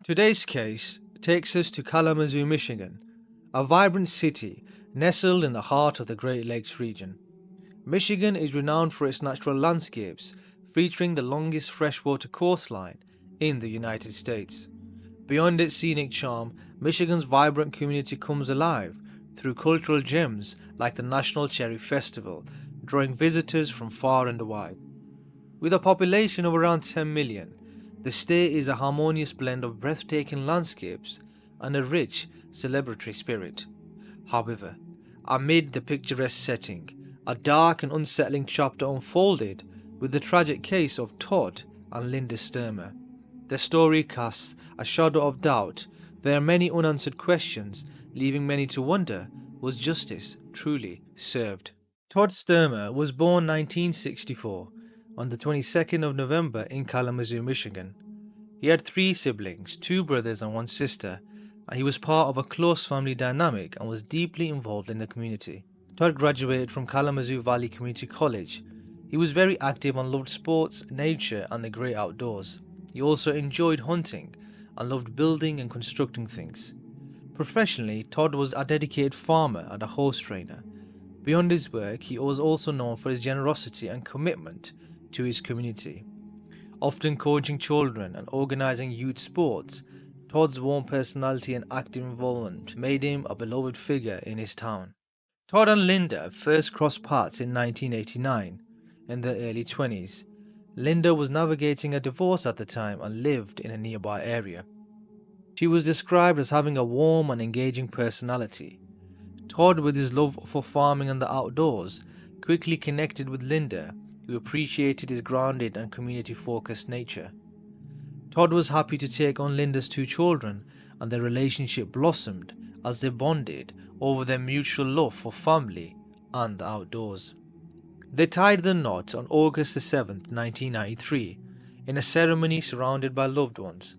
Today's case takes us to Kalamazoo, Michigan, a vibrant city nestled in the heart of the Great Lakes region. Michigan is renowned for its natural landscapes, featuring the longest freshwater coastline in the United States. Beyond its scenic charm, Michigan's vibrant community comes alive through cultural gems like the National Cherry Festival, drawing visitors from far and wide. With a population of around 10 million, the state is a harmonious blend of breathtaking landscapes and a rich celebratory spirit. However, amid the picturesque setting, a dark and unsettling chapter unfolded with the tragic case of Todd and Linda Sturmer. The story casts a shadow of doubt. There are many unanswered questions, leaving many to wonder, was justice truly served? Todd Stermer was born 1964 on the 22nd of November in Kalamazoo, Michigan. He had three siblings, two brothers and one sister, and he was part of a close family dynamic and was deeply involved in the community. Todd graduated from Kalamazoo Valley Community College. He was very active and loved sports, nature and the great outdoors. He also enjoyed hunting and loved building and constructing things. Professionally, Todd was a dedicated farmer and a horse trainer. Beyond his work, he was also known for his generosity and commitment to his community. Often coaching children and organizing youth sports, Todd's warm personality and active involvement made him a beloved figure in his town. Todd and Linda first crossed paths in 1989, in their early 20s. Linda was navigating a divorce at the time and lived in a nearby area. She was described as having a warm and engaging personality. Todd, with his love for farming and the outdoors, quickly connected with Linda, who appreciated his grounded and community-focused nature. Todd was happy to take on Linda's two children, and their relationship blossomed as they bonded over their mutual love for family and the outdoors. They tied the knot on August 7, 1993, in a ceremony surrounded by loved ones.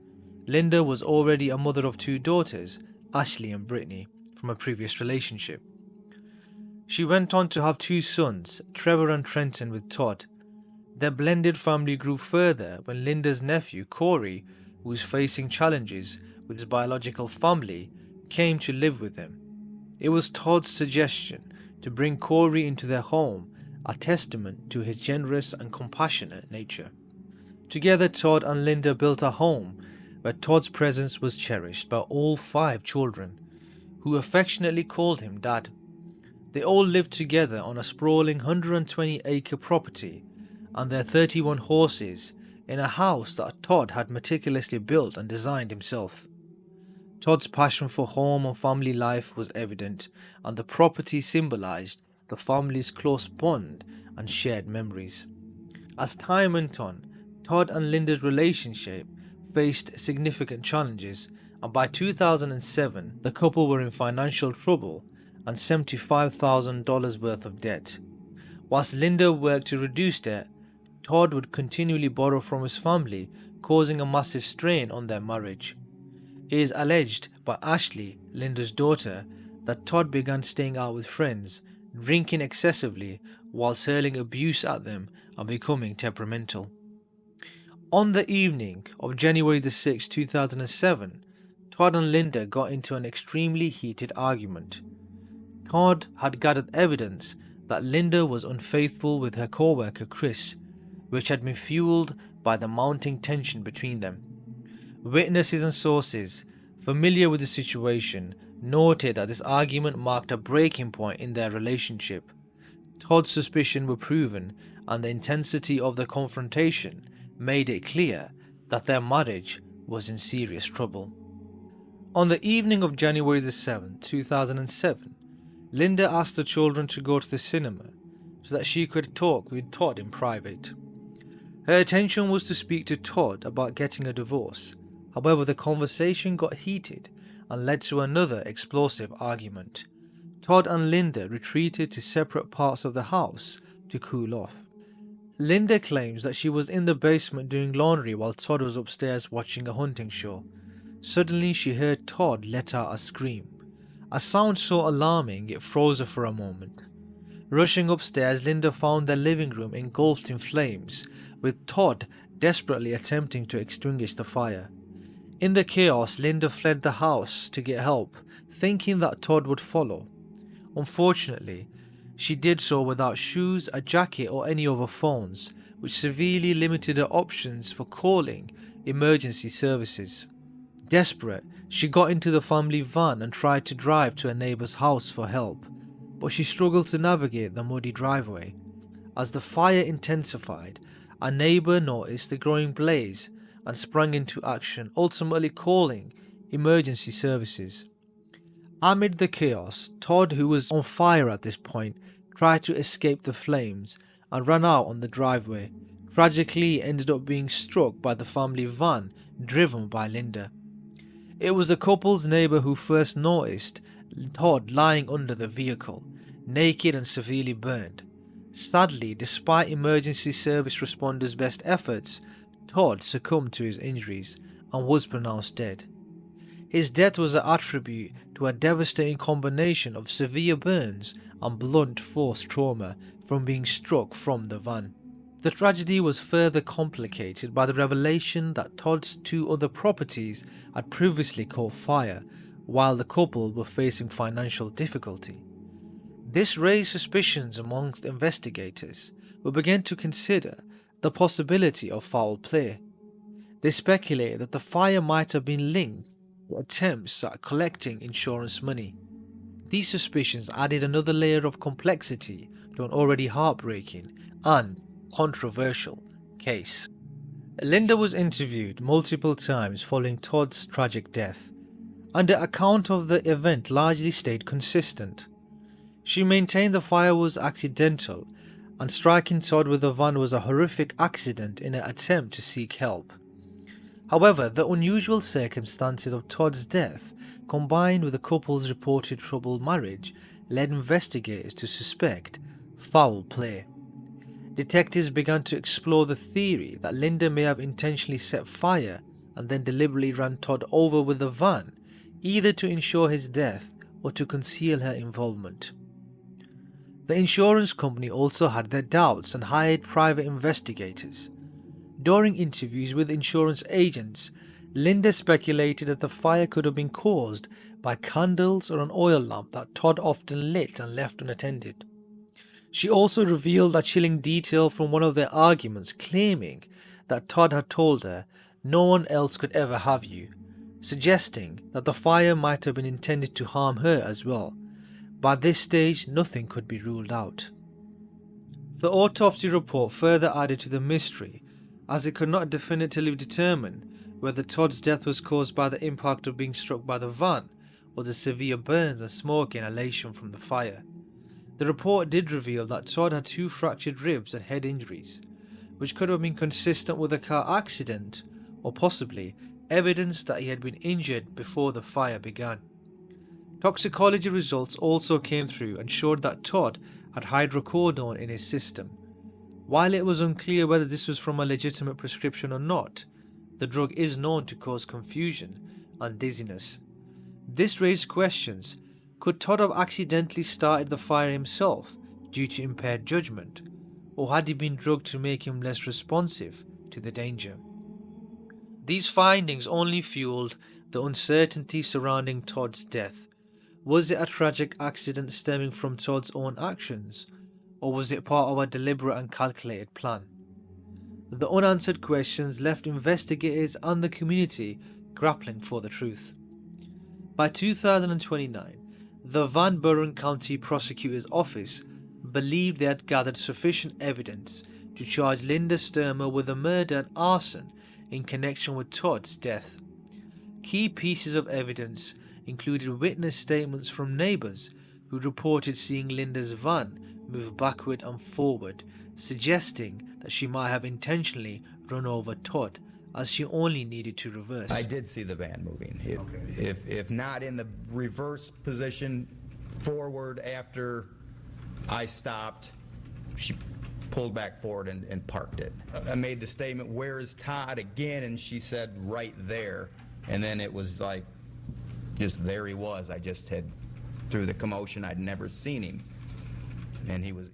Linda was already a mother of two daughters, Ashley and Brittany, from a previous relationship. She went on to have two sons, Trevor and Trenton, with Todd. Their blended family grew further when Linda's nephew, Corey, who was facing challenges with his biological family, came to live with them. It was Todd's suggestion to bring Corey into their home, a testament to his generous and compassionate nature. Together, Todd and Linda built a home where Todd's presence was cherished by all five children, who affectionately called him Dad. They all lived together on a sprawling 120-acre property and their 31 horses in a house that Todd had meticulously built and designed himself. Todd's passion for home and family life was evident, and the property symbolized the family's close bond and shared memories. As time went on, Todd and Linda's relationship faced significant challenges, and by 2007 the couple were in financial trouble and $75,000 worth of debt. Whilst Linda worked to reduce debt, Todd would continually borrow from his family, causing a massive strain on their marriage. It is alleged by Ashley, Linda's daughter, that Todd began staying out with friends, drinking excessively whilst hurling abuse at them and becoming temperamental. On the evening of January 6, 2007, Todd and Linda got into an extremely heated argument. Todd had gathered evidence that Linda was unfaithful with her co-worker Chris, which had been fueled by the mounting tension between them. Witnesses and sources familiar with the situation noted that this argument marked a breaking point in their relationship. Todd's suspicions were proven, and the intensity of the confrontation made it clear that their marriage was in serious trouble. On the evening of January 7, 2007, Linda asked the children to go to the cinema so that she could talk with Todd in private. Her intention was to speak to Todd about getting a divorce. However, the conversation got heated and led to another explosive argument. Todd and Linda retreated to separate parts of the house to cool off. Linda claims that she was in the basement doing laundry while Todd was upstairs watching a hunting show. Suddenly she heard Todd let out a scream, a sound so alarming it froze her for a moment. Rushing upstairs, Linda found their living room engulfed in flames, with Todd desperately attempting to extinguish the fire. In the chaos, Linda fled the house to get help, thinking that Todd would follow. Unfortunately, she did so without shoes, a jacket or any other phones, which severely limited her options for calling emergency services. Desperate, she got into the family van and tried to drive to a neighbour's house for help, but she struggled to navigate the muddy driveway. As the fire intensified, a neighbour noticed the growing blaze and sprang into action, ultimately calling emergency services. Amid the chaos, Todd, who was on fire at this point, tried to escape the flames and ran out on the driveway. Tragically, he ended up being struck by the family van driven by Linda. It was the couple's neighbour who first noticed Todd lying under the vehicle, naked and severely burned. Sadly, despite emergency service responders' best efforts, Todd succumbed to his injuries and was pronounced dead. His death was an attribute to a devastating combination of severe burns and blunt force trauma from being struck from the van. The tragedy was further complicated by the revelation that Todd's two other properties had previously caught fire while the couple were facing financial difficulty. This raised suspicions amongst investigators, who began to consider the possibility of foul play. They speculated that the fire might have been linked to attempts at collecting insurance money. These suspicions added another layer of complexity to an already heartbreaking and controversial case. Linda was interviewed multiple times following Todd's tragic death, and her account of the event largely stayed consistent. She maintained the fire was accidental, and striking Todd with the van was a horrific accident in an attempt to seek help. However, the unusual circumstances of Todd's death, combined with the couple's reported troubled marriage, led investigators to suspect foul play. Detectives began to explore the theory that Linda may have intentionally set fire and then deliberately ran Todd over with the van, either to ensure his death or to conceal her involvement. The insurance company also had their doubts and hired private investigators. During interviews with insurance agents, Linda speculated that the fire could have been caused by candles or an oil lamp that Todd often lit and left unattended. She also revealed a chilling detail from one of their arguments, claiming that Todd had told her, "No one else could ever have you," suggesting that the fire might have been intended to harm her as well. By this stage, nothing could be ruled out. The autopsy report further added to the mystery, as it could not definitively determine whether Todd's death was caused by the impact of being struck by the van or the severe burns and smoke inhalation from the fire. The report did reveal that Todd had 2 fractured ribs and head injuries, which could have been consistent with a car accident or possibly evidence that he had been injured before the fire began. Toxicology results also came through and showed that Todd had hydrocodone in his system. While it was unclear whether this was from a legitimate prescription or not, the drug is known to cause confusion and dizziness. This raised questions. Could Todd have accidentally started the fire himself due to impaired judgment, or had he been drugged to make him less responsive to the danger? These findings only fueled the uncertainty surrounding Todd's death. Was it a tragic accident stemming from Todd's own actions, or was it part of a deliberate and calculated plan? The unanswered questions left investigators and the community grappling for the truth. By 2029, the Van Buren County Prosecutor's Office believed they had gathered sufficient evidence to charge Linda Sturmer with a murder and arson in connection with Todd's death. Key pieces of evidence included witness statements from neighbours who reported seeing Linda's van move backward and forward, suggesting that she might have intentionally run over Todd, as she only needed to reverse. I did see the van moving. If not in the reverse position, forward after I stopped, she pulled back forward and parked it. I made the statement, "Where is Todd?" again, and she said, "Right there." And then it was like, just there he was. I just had, through the commotion, I'd never seen him. And he was.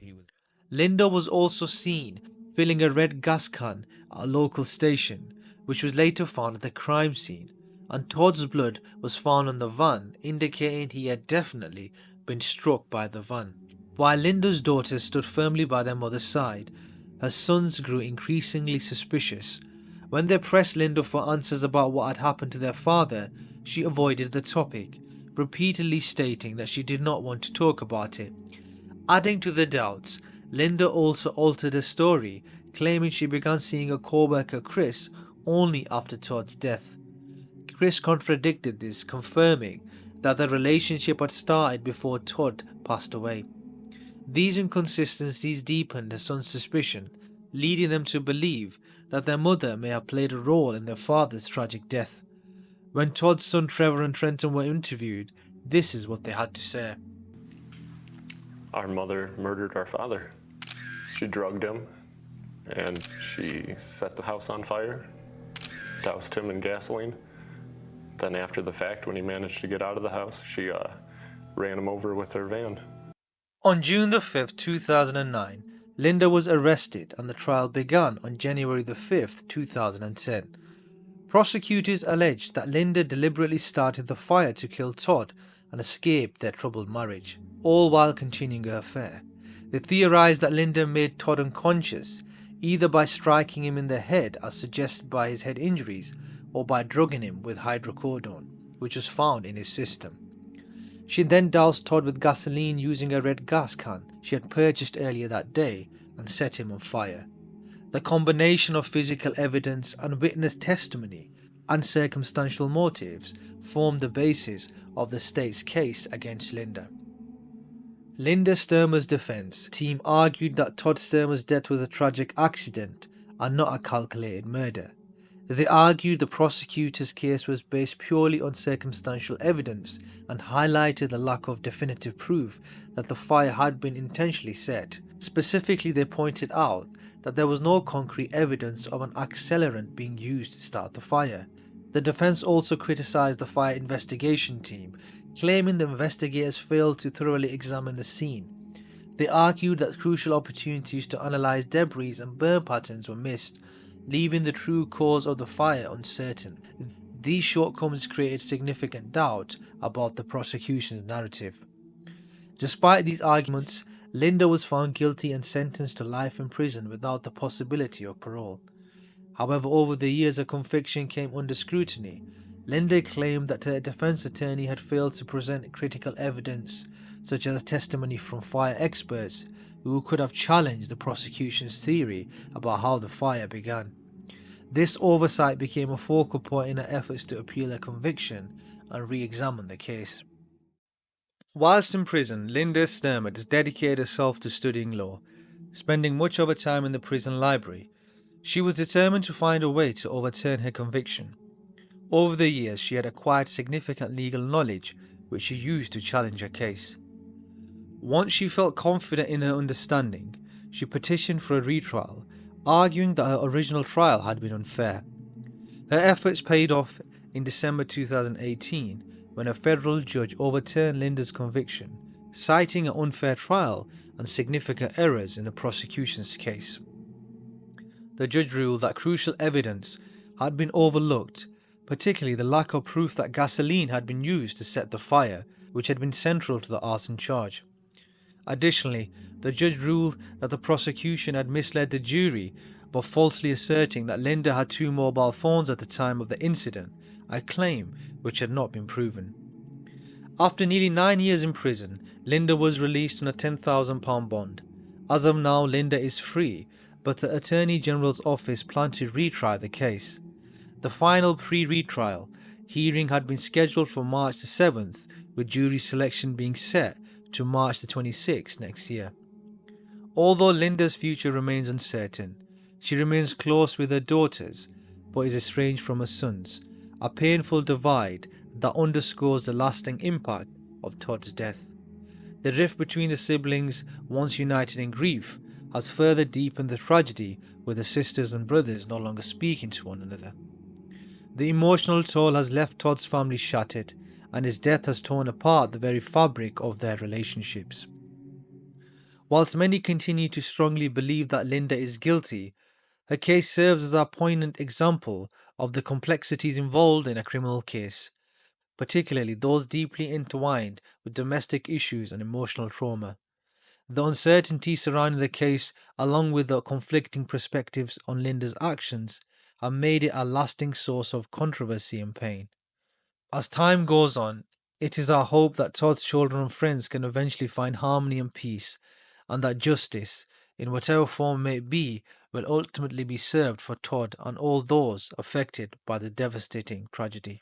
Linda was also seen filling a red gas can at a local station, which was later found at the crime scene, and Todd's blood was found on the van, indicating he had definitely been struck by the van. While Linda's daughters stood firmly by their mother's side, her sons grew increasingly suspicious. When they pressed Linda for answers about what had happened to their father, she avoided the topic, repeatedly stating that she did not want to talk about it. Adding to the doubts, Linda also altered her story, claiming she began seeing her co-worker Chris only after Todd's death. Chris contradicted this, confirming that the relationship had started before Todd passed away. These inconsistencies deepened her son's suspicion, leading them to believe that their mother may have played a role in their father's tragic death. When Todd's son Trevor and Trenton were interviewed, this is what they had to say. Our mother murdered our father. She drugged him, and she set the house on fire, doused him in gasoline. Then after the fact, when he managed to get out of the house, she ran him over with her van. On June the 5th, 2009, Linda was arrested and the trial began on January the 5th, 2010. Prosecutors alleged that Linda deliberately started the fire to kill Todd and escape their troubled marriage, all while continuing her affair. They theorized that Linda made Todd unconscious, either by striking him in the head as suggested by his head injuries, or by drugging him with hydrocodone, which was found in his system. She then doused Todd with gasoline using a red gas can she had purchased earlier that day and set him on fire. The combination of physical evidence and witness testimony and circumstantial motives formed the basis of the state's case against Linda. Linda Sturmer's defense team argued that Todd Stermer's death was a tragic accident and not a calculated murder. They argued the prosecutor's case was based purely on circumstantial evidence and highlighted the lack of definitive proof that the fire had been intentionally set. Specifically, they pointed out that there was no concrete evidence of an accelerant being used to start the fire. The defense also criticized the fire investigation team, claiming the investigators failed to thoroughly examine the scene. They argued that crucial opportunities to analyze debris and burn patterns were missed, leaving the true cause of the fire uncertain. These shortcomings created significant doubt about the prosecution's narrative. Despite these arguments, Linda was found guilty and sentenced to life in prison without the possibility of parole. However, over the years her conviction came under scrutiny. Linda claimed that her defense attorney had failed to present critical evidence, such as testimony from fire experts, who could have challenged the prosecution's theory about how the fire began. This oversight became a focal point in her efforts to appeal her conviction and re-examine the case. Whilst in prison, Linda Sturmer dedicated herself to studying law, spending much of her time in the prison library. She was determined to find a way to overturn her conviction. Over the years, she had acquired significant legal knowledge, which she used to challenge her case. Once she felt confident in her understanding, she petitioned for a retrial, arguing that her original trial had been unfair. Her efforts paid off in December 2018 when a federal judge overturned Linda's conviction, citing an unfair trial and significant errors in the prosecution's case. The judge ruled that crucial evidence had been overlooked, particularly the lack of proof that gasoline had been used to set the fire, which had been central to the arson charge. Additionally, the judge ruled that the prosecution had misled the jury by falsely asserting that Linda had 2 mobile phones at the time of the incident, a claim which had not been proven. After nearly 9 years in prison, Linda was released on a £10,000 bond. As of now, Linda is free, but the Attorney General's office planned to retry the case. The final pre-retrial hearing had been scheduled for March the 7th, with jury selection being set to March the 26th next year. Although Linda's future remains uncertain, she remains close with her daughters, but is estranged from her sons, a painful divide that underscores the lasting impact of Todd's death. The rift between the siblings, once united in grief, has further deepened the tragedy, with the sisters and brothers no longer speaking to one another. The emotional toll has left Todd's family shattered, and his death has torn apart the very fabric of their relationships. Whilst many continue to strongly believe that Linda is guilty, her case serves as a poignant example of the complexities involved in a criminal case, particularly those deeply intertwined with domestic issues and emotional trauma. The uncertainty surrounding the case, along with the conflicting perspectives on Linda's actions, have made it a lasting source of controversy and pain. As time goes on, it is our hope that Todd's children and friends can eventually find harmony and peace, and that justice, in whatever form it may be, will ultimately be served for Todd and all those affected by the devastating tragedy.